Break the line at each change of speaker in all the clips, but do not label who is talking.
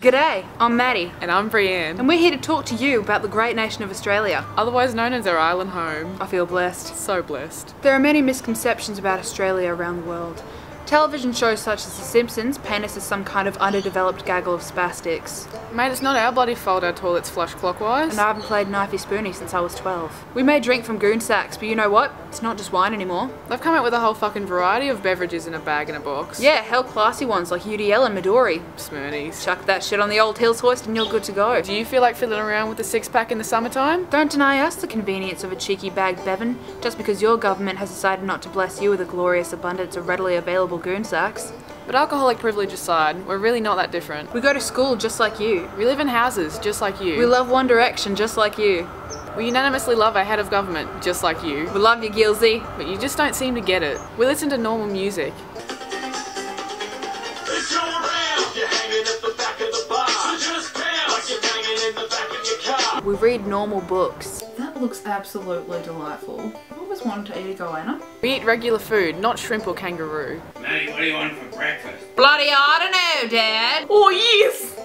G'day, I'm Maddie.
And I'm Brienne.
And we're here to talk to you about the great nation of Australia.
Otherwise known as our island home.
I feel blessed.
So blessed.
There are many misconceptions about Australia around the world. Television shows such as The Simpsons paint us as some kind of underdeveloped gaggle of spastics.
Mate, it's not our bloody fault our toilets flush clockwise.
And I haven't played Knifey Spoony since I was 12. We may drink from goon sacks, but you know what? It's not just wine anymore.
They've come out with a whole fucking variety of beverages in a bag and a box.
Yeah, hell classy ones like UDL and Midori.
Smirnies.
Chuck that shit on the old Hills hoist and you're good to go.
Do you feel like fiddling around with a six-pack in the summertime?
Don't deny us the convenience of a cheeky bagged bevan, just because your government has decided not to bless you with a glorious abundance of readily available goon sacks.
But alcoholic privilege aside, we're really not that different.
We go to school just like you.
We live in houses just like you.
We love One Direction just like you.
We unanimously love our head of government just like you.
We love you, Gilsey.
But you just don't seem to get it. We listen to normal music.
We read normal books. That looks absolutely delightful. I always wanted to eat a goanna.
We eat regular food, not shrimp or kangaroo.
Maddie, what do you want for breakfast?
Bloody I don't know, Dad.
Oh yes!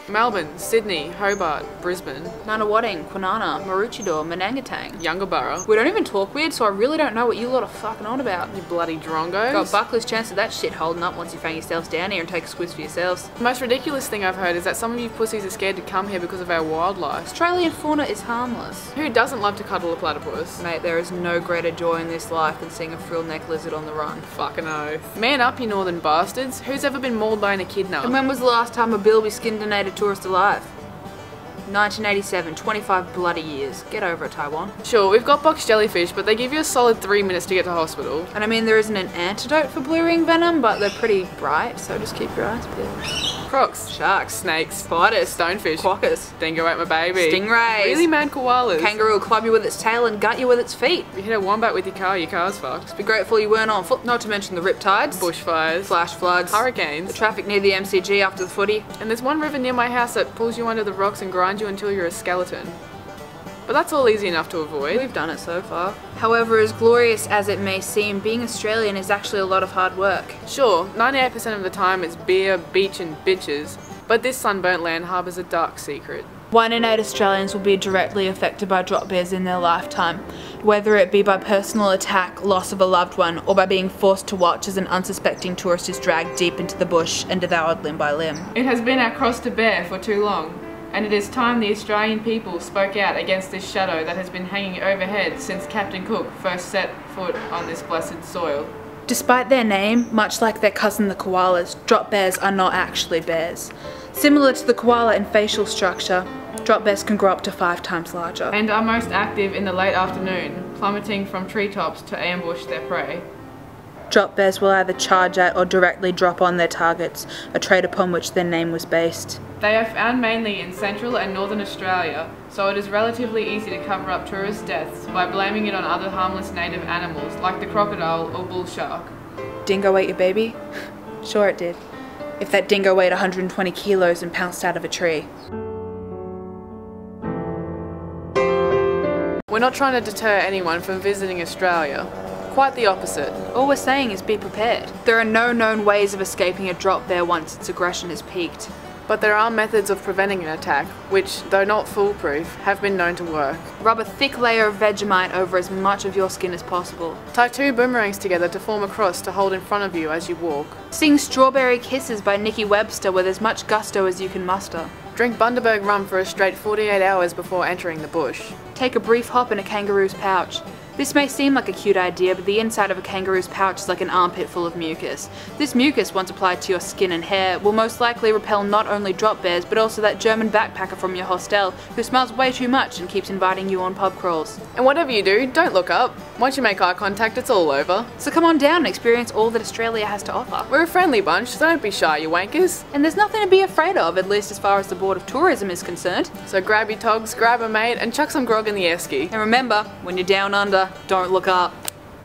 Melbourne, Sydney, Hobart, Brisbane,
Nunawading, Kwinana, Maroochydore, Manangatang.
Yungaburra.
We don't even talk weird, so I really don't know what you lot are fucking on about.
You bloody drongos.
Got Buckley's chance of that shit holding up once you fang yourselves down here and take a squiz for yourselves.
The most ridiculous thing I've heard is that some of you pussies are scared to come here because of our wildlife.
Australian fauna is harmless.
Who doesn't love to cuddle a platypus?
Mate, there is no greater joy in this life than seeing a frill-neck lizard on the run.
Fucking oath. Man up, you northern bastards. Who's ever been mauled by an echidna?
And when was the last time a bilby skinned a tourist alive? 1987, 25 bloody years. Get over it, Taiwan.
Sure, we've got box jellyfish, but they give you a solid 3 minutes to get to hospital.
And I mean, there isn't an antidote for blue ring venom, but they're pretty bright, so just keep your eyes peeled.
Crocs,
Sharks,
snakes,
spiders,
stonefish,
quokkas,
dingo ate my baby,
stingrays,
really mad koalas,
kangaroo will club you with its tail and gut you with its feet.
If you hit a wombat with your car's fucked.
Just be grateful you weren't on foot, not to mention the riptides,
bushfires,
flash floods,
hurricanes,
the traffic near the MCG after the footy.
And there's one river near my house that pulls you under the rocks and grinds you until you're a skeleton. But that's all easy enough to avoid.
We've done it so far. However, as glorious as it may seem, being Australian is actually a lot of hard work.
Sure, 98% of the time it's beer, beach and bitches, but this sunburnt land harbours a dark secret.
1 in 8 Australians will be directly affected by drop bears in their lifetime, whether it be by personal attack, loss of a loved one, or by being forced to watch as an unsuspecting tourist is dragged deep into the bush and devoured limb by limb.
It has been our cross to bear for too long, and it is time the Australian people spoke out against this shadow that has been hanging overhead since Captain Cook first set foot on this blessed soil.
Despite their name, much like their cousin the koalas, drop bears are not actually bears. Similar to the koala in facial structure, drop bears can grow up to 5 times larger.
And are most active in the late afternoon, plummeting from treetops to ambush their prey.
Drop bears will either charge at or directly drop on their targets, a trait upon which their name was based.
They are found mainly in central and northern Australia, so it is relatively easy to cover up tourist deaths by blaming it on other harmless native animals like the crocodile or bull shark.
Dingo ate your baby? Sure it did. If that dingo weighed 120 kilos and pounced out of a tree.
We're not trying to deter anyone from visiting Australia. Quite the opposite.
All we're saying is be prepared. There are no known ways of escaping a drop bear once its aggression has peaked.
But there are methods of preventing an attack, which, though not foolproof, have been known to work.
Rub a thick layer of Vegemite over as much of your skin as possible.
Tie 2 boomerangs together to form a cross to hold in front of you as you walk.
Sing Strawberry Kisses by Nikki Webster with as much gusto as you can muster.
Drink Bundaberg rum for a straight 48 hours before entering the bush.
Take a brief hop in a kangaroo's pouch. This may seem like a cute idea, but the inside of a kangaroo's pouch is like an armpit full of mucus. This mucus, once applied to your skin and hair, will most likely repel not only drop bears, but also that German backpacker from your hostel who smells way too much and keeps inviting you on pub crawls.
And whatever you do, don't look up. Once you make eye contact, it's all over.
So come on down and experience all that Australia has to offer.
We're a friendly bunch, so don't be shy, you wankers.
And there's nothing to be afraid of, at least as far as the Board of Tourism is concerned.
So grab your togs, grab a mate, and chuck some grog in the esky.
And remember, when you're down under, don't look up.